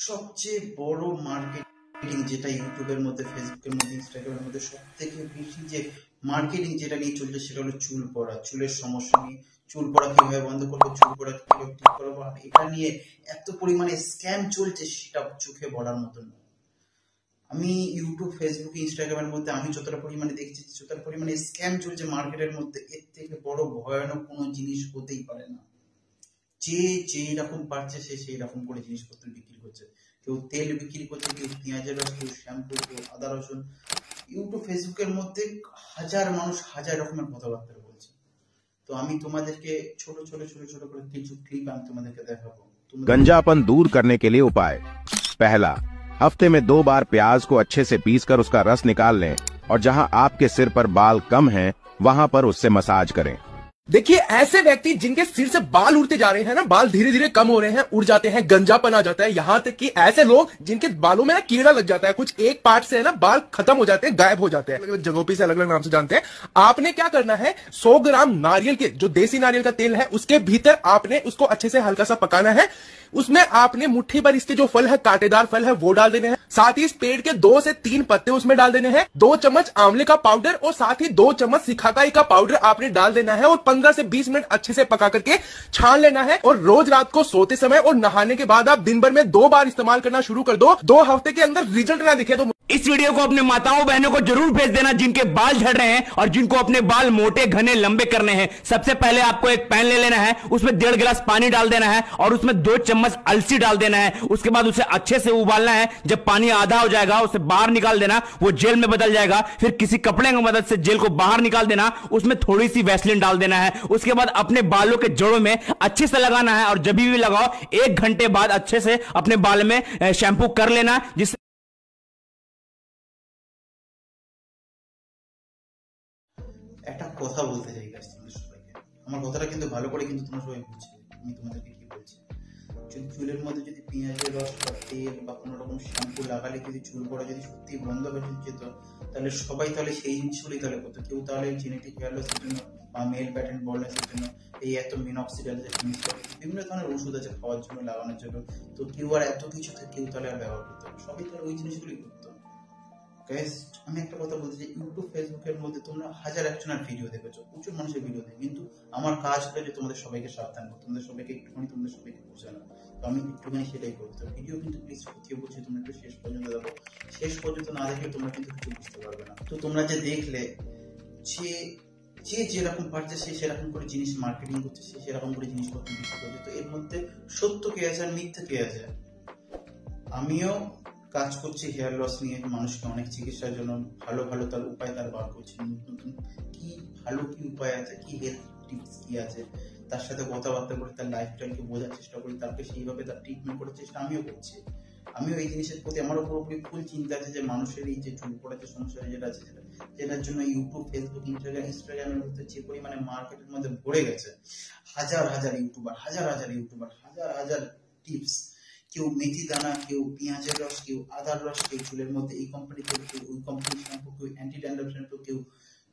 সবচেয়ে বড় মার্কেটিং যেটা ইউটিউবের মধ্যে, ফেসবুকের মধ্যে, ইনস্টাগ্রামের মধ্যে সব থেকে বেশি যে মার্কেটিং যেটা নিয়ে চলছে সেটা হলো চুল পড়া, চুলের সমস্যা নিয়ে। চুল পড়া কিভাবে বন্ধ করবো, চুল পড়া কিভাবে ঠিক করবো, আর এটা নিয়ে এত পরিমাণে স্ক্যাম চলছে সেটা চোখে বলার মতন নয়। আমি ইউটিউব, ফেসবুক, ইনস্টাগ্রামের মধ্যে আমি যতটা পরিমাণে দেখছি, যতটা পরিমাণে স্ক্যাম চলছে মার্কেটের মধ্যে, এর থেকে বড় ভয়ানক কোনো জিনিস হতেই পারে না। যে যেই রকম পারছে সে সেই রকম করে জিনিসপত্র বিক্রি করছে। কেউ তেল বিক্রি করছে, কেউ পেঁয়াজের রস, কেউ শ্যাম্পু, কেউ আদা রসুন। ইউটিউব, ফেসবুকের মধ্যে হাজার মানুষ হাজার রকমের কথাবার্তা বলছে। তো আমি তোমাদেরকে ছোট ছোট ছোট ছোট করে কিছু ক্লিপ আমি তোমাদেরকে দেখাবো। गंजापन दूर करने के लिए उपाय। पहला, हफ्ते में 2 बार प्याज को अच्छे से पीसकर उसका रस निकाल लें और जहां आपके सिर पर बाल कम हैं, वहां पर उससे मसाज करें। देखिए, ऐसे व्यक्ति जिनके सिर से बाल उड़ते जा रहे हैं ना, बाल धीरे धीरे कम हो रहे हैं, उड़ जाते हैं, गंजापन आ जाता है, यहां तक कि ऐसे लोग जिनके बालों में ना कीड़ा लग जाता है, कुछ एक पार्ट से है ना बाल खत्म हो जाते हैं, गायब हो जाते हैं, अलग अलग जगहों पे से अलग अलग नाम से जानते हैं। आपने क्या करना है, 100 ग्राम नारियल के, जो देसी नारियल का तेल है, उसके भीतर आपने उसको अच्छे से हल्का सा पकाना है। उसमें आपने मुट्ठी भर इसके जो फल है, कांटेदार फल है, वो डाल देने हैं। साथ ही इस पेड़ के 2 से 3 पत्ते उसमें डाल देने हैं। 2 चम्मच आंवले का पाउडर और साथ ही 2 चम्मच सिखाकाई का पाउडर आपने डाल देना है और 15 से 20 मिनट अच्छे से पका करके छान लेना है। और रोज रात को सोते समय और नहाने के बाद आप दिन भर में 2 बार इस्तेमाल करना शुरू कर दो। 2 हफ्ते के अंदर रिजल्ट ना दिखे तो इस वीडियो को अपने माताओं बहनों को जरूर भेज देना जिनके बाल झड़ रहे हैं और जिनको अपने बाल मोटे घने लंबे करने हैं। सबसे पहले आपको एक पैन ले लेना है, उसमें 1.5 गिलास पानी डाल देना है और उसमें 2 चम्मच अलसी डाल देना है। उसके बाद उसे अच्छे से उबालना है। जब पानी आधा हो जाएगा उसे बाहर निकाल देना, वो जेल में बदल जाएगा। फिर किसी कपड़े की मदद से जेल को बाहर निकाल देना, उसमें थोड़ी सी वैसलीन डाल देना है। उसके बाद अपने बालों के जड़ों में अच्छे से लगाना है और जब भी लगाओ 1 घंटे बाद अच्छे से अपने बाल में शैम्पू कर लेना, जिससे একটা কথা বলতে চাই গাইস তোমাদের সবাইকে। আমার কথাটা কিন্তু ভালো করে কিন্তু তোমরা সবাই বুঝবে আমি তোমাদেরকে কি বলছি। যদি চুলের মধ্যে যদি পেঁয়াজের রস বা তেল বা কোনো রকম শ্যাম্পু লাগালে যদি চুল পড়া যদি সত্যি বন্ধ হয়ে যেত, তাহলে সবাই তাহলে সেই জিনিসগুলোই তাহলে করতো। কেউ তাহলে জেনেটিক হেয়ার লসের জন্য বা মেল প্যাটার্ন বলনেসের জন্য এই এত মিনক্সিডিল যে জিনিসটা, বিভিন্ন ধরনের ওষুধ আছে খাওয়ার জন্য, লাগানোর জন্য, তো কেউ আর এত কিছু কেউ তাহলে আর ব্যবহার করতো না, সবাই তাহলে ওই জিনিসগুলোই করতো। গাইস, আমি একটা কথা বলতে চাই, ইউটিউব, ফেসবুকের মধ্যে তোমরা হাজার একজনের ভিডিও দেখেছো, প্রচুর মানুষের ভিডিও দেখে, কিন্তু আমার কাজ হলো যে তোমাদের সবাইকে সাবধান করো, তোমাদের সবাইকে একটুখানি তোমাদের সবাইকে বোঝানো। তো আমি একটুখানি সেটাই করতে ভিডিও কিন্তু প্লিজ কোথাও বলছি তোমরা একটু শেষ পর্যন্ত দেখো। শেষ পর্যন্ত না দেখলে তোমরা কিন্তু কিছু বুঝতে পারবে না। তো তোমরা যে দেখলে যে যে যেরকম পারছে সে সেরকম করে জিনিস মার্কেটিং করছে, সে সেরকম করে জিনিসপত্র বিক্রি করছে। তো এর মধ্যে সত্য কে আছে আর মিথ্যে কে আছে? আমিও কাজ করছি হেয়ার লস নিয়ে, মানুষকে অনেক চিকিৎসার জন্য ভালো ভালো তার উপায় তার বার করছি, নতুন নতুন কি ভালো কি উপায় আছে, কি হেলথ টিপস কি আছে, তার সাথে কথাবার্তা করে তার লাইফস্টাইলকে বোঝার চেষ্টা করি, তাকে সেইভাবে তার ট্রিটমেন্ট করার চেষ্টা আমিও করছি। আমিও এই জিনিসের প্রতি আমারও পুরোপুরি ফুল চিন্তা আছে যে মানুষের এই যে চুল পড়ার যে সমস্যা যেটা আছে, যেটার জন্য ইউটিউব, ফেসবুক, ইনস্টাগ্রামের মধ্যে যে পরিমাণে মার্কেটের মধ্যে ভরে গেছে, হাজার হাজার ইউটিউবার, হাজার হাজার টিপস, কেউ মেথি দানা, কেউ পেঁয়াজের রস, কেউ আদার রস, কেউ চুলের মধ্যে এই কোম্পানি, কেউ ওই কোম্পানি শ্যাম্পু, কেউ অ্যান্টি ড্যান্ড্রফ শ্যাম্পু, কেউ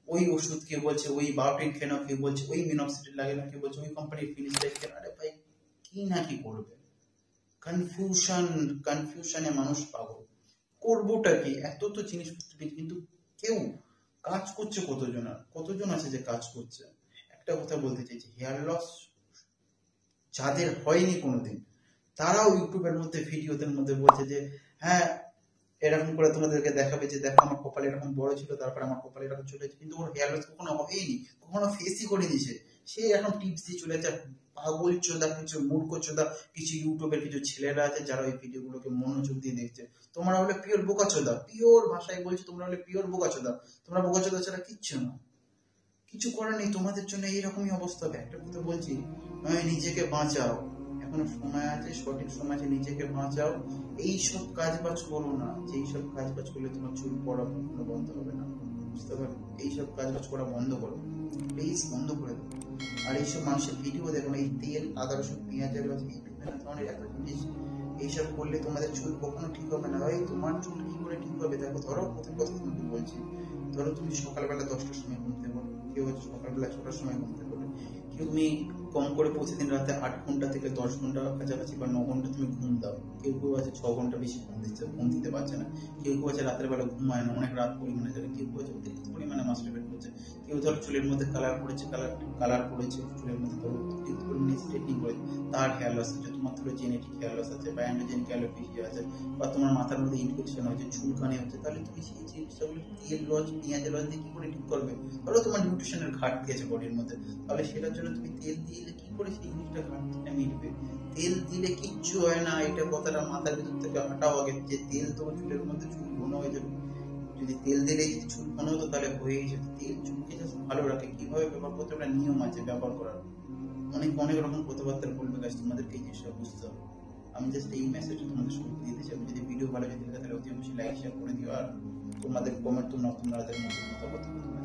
ওই ওষুধ, কেউ বলছে ওই বায়োটিন খেয়ে নাও, কেউ বলছে ওই মিনক্সিডিল লাগে না, কেউ বলছে ওই কোম্পানির ফিনিশ লাইফ কেন। আরে ভাই, কি না কি করবে, কনফিউশনে মানুষ পাগল। করবোটা কি? এত তো জিনিসপত্র, কিন্তু কেউ কাজ করছে কতজন আছে যে কাজ করছে? একটা কথা বলতে চাইছি, হেয়ার লস যাদের হয়নি কোনোদিন, তারাও ইউটিউবের মধ্যে ভিডিওদের মধ্যে বলছে যে হ্যাঁ এরকম করে তোমাদেরকে দেখাবে যে দেখো আমার কপাল এরকম বড় ছিল, তারপর আমার কপাল এরকম চলে যাচ্ছে, কিন্তু ওর হেয়ার লস কখনো হয়নি, কখনো ফেসই করে দিয়েছে, সে এখন টিপস দিয়ে চলে যাচ্ছে। পাগল চোদা কিছু মূর্খ চোদা কিছু ইউটিউবের কিছু ছেলেরা আছে যারা ওই ভিডিওগুলোকে মনোযোগ দিয়ে দেখছে। তোমরা হলে পিওর বোকা চোদা, পিওর ভাষায় বলছি, তোমরা হলে পিওর বোকা চোদা। তোমরা বোকা চোদা ছাড়া কিচ্ছু না, কিছু করার নেই, তোমাদের জন্য এইরকমই অবস্থা হবে। একটা কথা বলছি, নিজেকে বাঁচাও, এখনো সময় আছে, সঠিক সময় আছে, নিজেকে বাঁচাও। এইসব কাজ বাজ করো না, যেই সব কাজ বাজ করলে তোমার চুল পড়া কখনো বন্ধ হবে না, বুঝতে পারো? এইসব কাজ বাজ করা বন্ধ করো, প্লিজ বন্ধ করে দাও। আর এইসব মানুষের ভিডিও দেখো না, এই তেল, আদা রসুন, পেঁয়াজের রস, এই বিভিন্ন ধরনের এত জিনিস, এইসব করলে তোমাদের চুল কখনো ঠিক হবে না। ভাই, তোমার চুল কি করে ঠিক হবে? দেখো, ধরো প্রথম কথা তোমাকে বলছি, ধরো তুমি সকালবেলা 10টার সময় ঘুমতে পারো, কেউ হচ্ছে সকালবেলা 6টার সময় ঘুমতে পারো, কেউ তুমি কম করে প্রতিদিন রাতে 8 ঘন্টা থেকে 10 ঘন্টা কাছাকাছি বা 9 ঘন্টা তুমি ঘুম দাও। কেউ কেউ আছে 6 ঘন্টা বেশি ঘুম দিতে পারছে না, কেউ কেউ আছে রাতের বেলা ঘুমায় না, অনেক রাত পরিমাণে যাবে, কেউ কেউ আছে অতিরিক্ত পরিমাণে মাস্টারবেট করছে, কেউ ধরো চুলের মধ্যে কালার করেছে, চুলের মধ্যে ধরো অতিরিক্ত পরিমাণে স্ট্রেটনিং করেছে, তার হেয়ার লস আছে, তোমার ধরো জেনেটিক হেয়ার লস আছে বা অ্যান্ড্রোজেনিক অ্যালোপেশিয়া আছে, বা তোমার মাথার মধ্যে ইনফেকশন হয়েছে, চুলকানি হচ্ছে, তাহলে তুমি সেই জিনিসগুলো তেল রস পেঁয়াজের রস দিয়ে কি করে ঠিক করবে? ধরো তোমার নিউট্রিশনের ঘাটতি আছে বডির মধ্যে, তাহলে সেটার জন্য তুমি তেল দিলে কি করে সেই জিনিসটা ঘাটতিটা মিটবে? তেল দিলে কিচ্ছু হয় না, এটা কথাটা মাথার ভিতর থেকে হাঁটাও আগে, যে তেল তো চুলের মধ্যে চুল ঘন হয়ে যাবে। যদি তেল দিলে যদি চুল ঘন হতো তাহলে হয়েই যেত। তেল চুলকে জাস্ট ভালো রাখে, কিভাবে ব্যবহার করতে হবে নিয়ম আছে ব্যবহার করার, অনেক রকম কথাবার্তা বলবে গাছ, তোমাদেরকে এই জিনিসটা বুঝতে হবে। আমি জাস্ট এই মেসেজটা তোমাদের সঙ্গে দিতে চাই। যদি ভিডিও ভালো যদি লাগে তাহলে অতি অবশ্যই লাইক শেয়ার করে দিও, আর তোমাদের কমেন্ট তোমরা তোমাদের মতো কথা বলতে